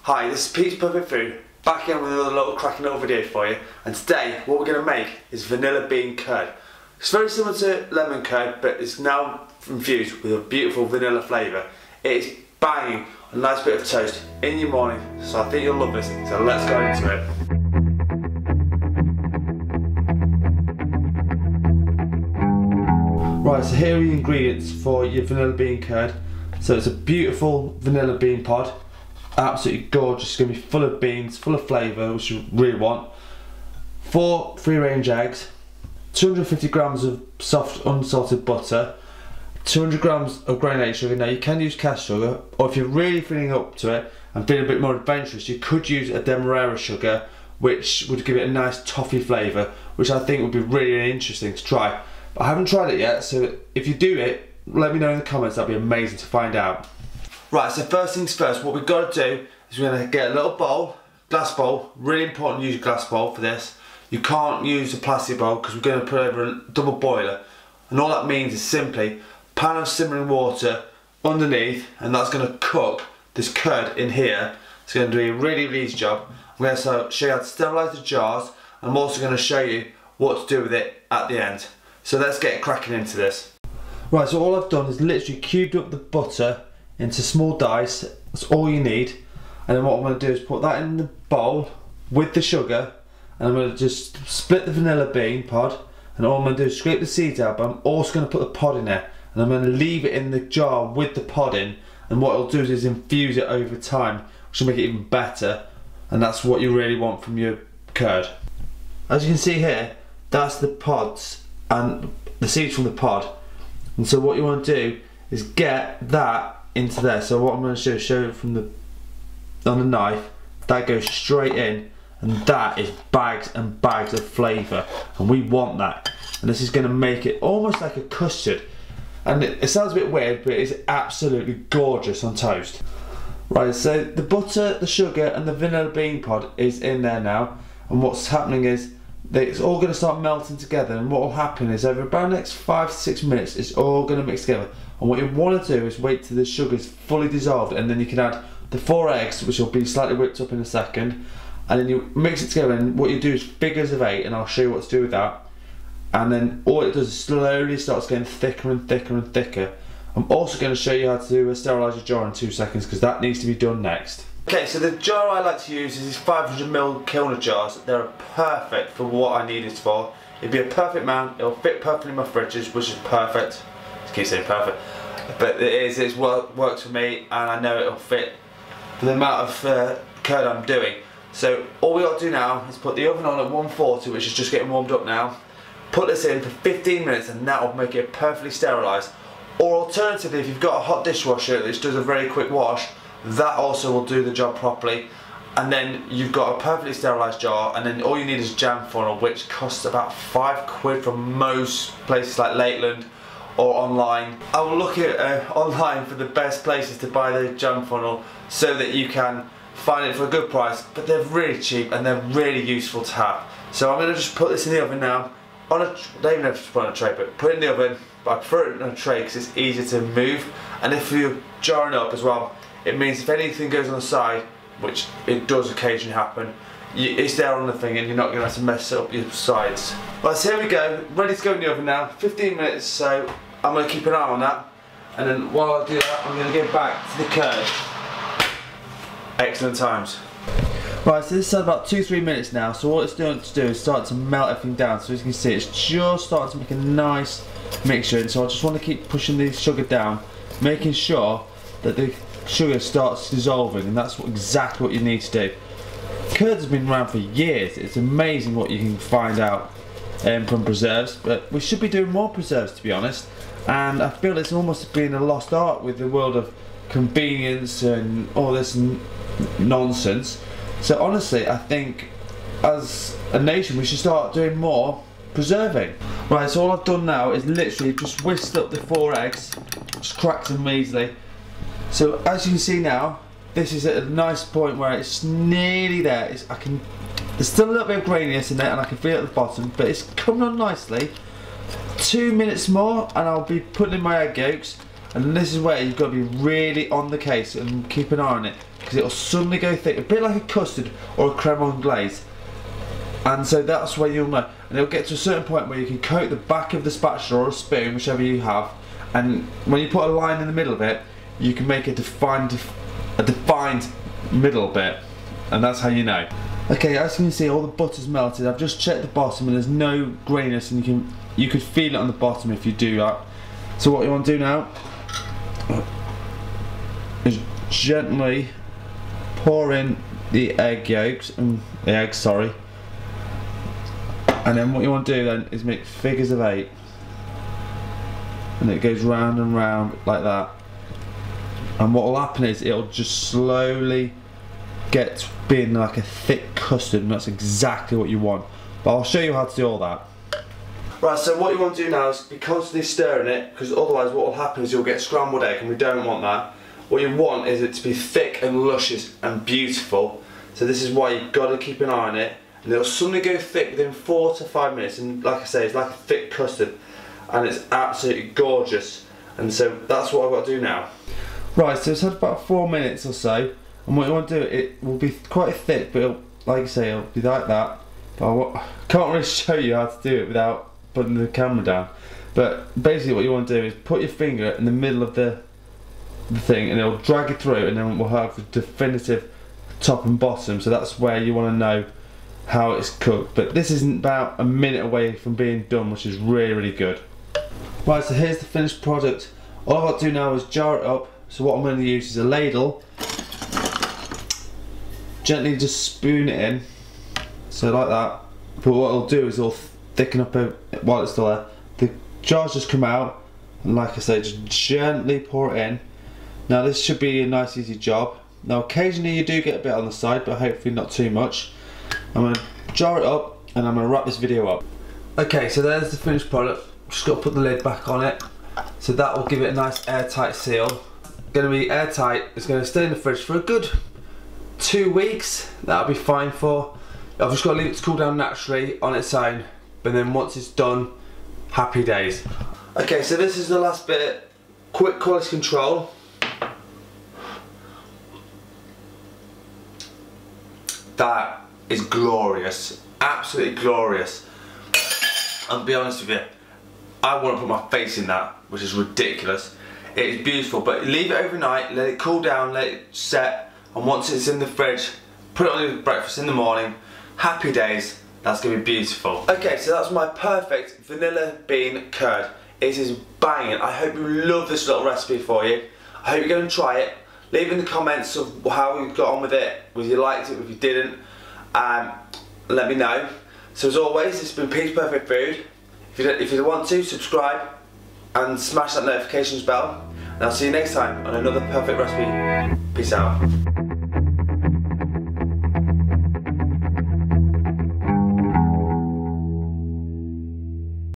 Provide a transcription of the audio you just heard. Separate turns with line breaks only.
Hi, this is Pete's Perfect Food, back again with another little cracking little video for you. And today, what we're going to make is vanilla bean curd. It's very similar to lemon curd, but it's now infused with a beautiful vanilla flavour. It is banging a nice bit of toast in your morning, so I think you'll love this. So let's go into it. Right, so here are the ingredients for your vanilla bean curd. So it's a beautiful vanilla bean pod. Absolutely gorgeous. It's going to be full of beans, full of flavour, which you really want. 4 free-range eggs, 250 grams of soft unsalted butter, 200 grams of granulated sugar. Now you can use caster sugar, or if you're really feeling up to it and feeling a bit more adventurous, you could use a demerara sugar, which would give it a nice toffee flavour, which I think would be really interesting to try. But I haven't tried it yet, so if you do it, let me know in the comments. That'd be amazing to find out. Right, so first things first, what we've got to do is we're going to get a little bowl, glass bowl. Really important to use a glass bowl for this. You can't use a plastic bowl because we're going to put over a double boiler. And all that means is simply a pan of simmering water underneath, and that's going to cook this curd in here. It's going to do a really easy job. I'm going to show you how to sterilise the jars, and I'm also going to show you what to do with it at the end. So let's get cracking into this. Right, so all I've done is literally cubed up the butter into small dice. That's all you need. And then what I'm going to do is put that in the bowl with the sugar, and I'm going to just split the vanilla bean pod, and all I'm going to do is scrape the seeds out, but I'm also going to put the pod in there, and I'm going to leave it in the jar with the pod in, and what it'll do is infuse it over time, which will make it even better, and that's what you really want from your curd. As you can see here, that's the pods and the seeds from the pod, and so what you want to do is get that into there. So what I'm going to show you from on the knife, that goes straight in, and that is bags and bags of flavour, and we want that. And this is going to make it almost like a custard, and it sounds a bit weird, but it is absolutely gorgeous on toast. Right, so the butter, the sugar and the vanilla bean pod is in there now, and what's happening is it's all going to start melting together, and what will happen is over about the next 5 to 6 minutes it's all going to mix together. And what you want to do is wait till the sugar is fully dissolved, and then you can add the 4 eggs, which will be slightly whipped up in a second, and then you mix it together, and what you do is figures of 8, and I'll show you what to do with that. And then all it does is slowly starts getting thicker and thicker and thicker. I'm also going to show you how to sterilise your jar in 2 seconds, because that needs to be done next. Okay, so the jar I like to use is these 500ml Kilner jars. They're perfect for what I need it for. It'd be a perfect amount, it'll fit perfectly in my fridges, which is perfect. I keep saying perfect, but it works for me, and I know it'll fit for the amount of curd I'm doing. So all we got to do now is put the oven on at 140, which is just getting warmed up now. Put this in for 15 minutes, and that will make it perfectly sterilised. Or alternatively, if you've got a hot dishwasher which does a very quick wash, that also will do the job properly. And then you've got a perfectly sterilised jar, and then all you need is a jam funnel, which costs about £5 from most places like Lakeland or online. I will look at online for the best places to buy the jam funnel so that you can find it for a good price, but they're really cheap and they're really useful to have. So I'm going to just put this in the oven now. Don't even have to put it on a tray, but put it in the oven. But I prefer it on a tray because it's easier to move, and if you're jarring up as well, it means if anything goes on the side, which it does occasionally happen, it's there on the thing and you're not going to have to mess up your sides. Right, so here we go, ready to go in the oven now, 15 minutes, so I'm going to keep an eye on that, and then while I do that I'm going to go back to the curd. Excellent times. Right, so this is about 2-3 minutes now, so what it's doing to do is start to melt everything down. So as you can see, it's just starting to make a nice mixture, and so I just want to keep pushing the sugar down, making sure that the sugar starts dissolving, and that's exactly what you need to do. Curd has been around for years. It's amazing what you can find out from preserves, but we should be doing more preserves, to be honest, and I feel it's almost been a lost art with the world of convenience and all this nonsense. So honestly, I think as a nation we should start doing more preserving. Right, so all I've done now is literally just whisked up the 4 eggs, just cracked them easily. So as you can see now, this is at a nice point where it's nearly there. There's still a little bit of graininess in there, and I can feel it at the bottom, but it's coming on nicely. 2 minutes more and I'll be putting in my egg yolks, and this is where you've got to be really on the case and keep an eye on it. because it'll suddenly go thick, a bit like a custard or a creme anglaise. And so that's where you'll know. And it'll get to a certain point where you can coat the back of the spatula or a spoon, whichever you have, and when you put a line in the middle of it, you can make a defined middle bit, and that's how you know. Okay, as you can see, all the butter's melted. I've just checked the bottom and there's no graininess, and you could feel it on the bottom if you do that. So what you want to do now is gently pour in the egg yolks, and the eggs, sorry. And then what you want to do then is make figures of 8, and it goes round and round like that. And what will happen is it'll just slowly get being like a thick custard, and that's exactly what you want. But I'll show you how to do all that. Right, so what you want to do now is be constantly stirring it, because otherwise what will happen is you'll get scrambled egg, and we don't want that. What you want is it to be thick and luscious and beautiful. So this is why you've got to keep an eye on it. And it'll suddenly go thick within 4 to 5 minutes, and like I say, it's like a thick custard, and it's absolutely gorgeous. And so that's what I've got to do now. Right, so it's had about 4 minutes or so, and what you want to do, it will be quite thick, but it'll, like I say, it'll be like that. But I can't really show you how to do it without putting the camera down. But basically what you want to do is put your finger in the middle of the thing, and it'll drag it through, and then we'll have the definitive top and bottom. So that's where you want to know how it's cooked. But this isn't about a minute away from being done, which is really, really good. Right, so here's the finished product. All I've got to do now is jar it up. So what I'm going to use is a ladle. Gently just spoon it in, so like that. But what it'll do is it'll thicken up while it's still there. The jars just come out, and like I say, just gently pour it in. Now this should be a nice easy job. Now occasionally you do get a bit on the side, but hopefully not too much. I'm going to jar it up, and I'm going to wrap this video up. Okay, so there's the finished product. Just got to put the lid back on it, so that will give it a nice airtight seal. Going to be airtight. It's going to stay in the fridge for a good 2 weeks. That'll be fine for. I've just got to leave it to cool down naturally on its own, but then once it's done, happy days. Okay, so this is the last bit. Quick quality control. That is glorious, absolutely glorious. I'll be honest with you, I want to put my face in that, which is ridiculous. It is beautiful, but leave it overnight, let it cool down, let it set, and once it's in the fridge, put it on with breakfast in the morning. Happy days, that's going to be beautiful. Okay, so that's my perfect vanilla bean curd. It is banging. I hope you love this little recipe for you. I hope you're going to try it. Leave in the comments of how you got on with it, whether you liked it, if you didn't. Let me know. So as always, it's been Pete's Perfect Food. If you want to, subscribe and smash that notifications bell. And I'll see you next time on another perfect recipe. Peace out.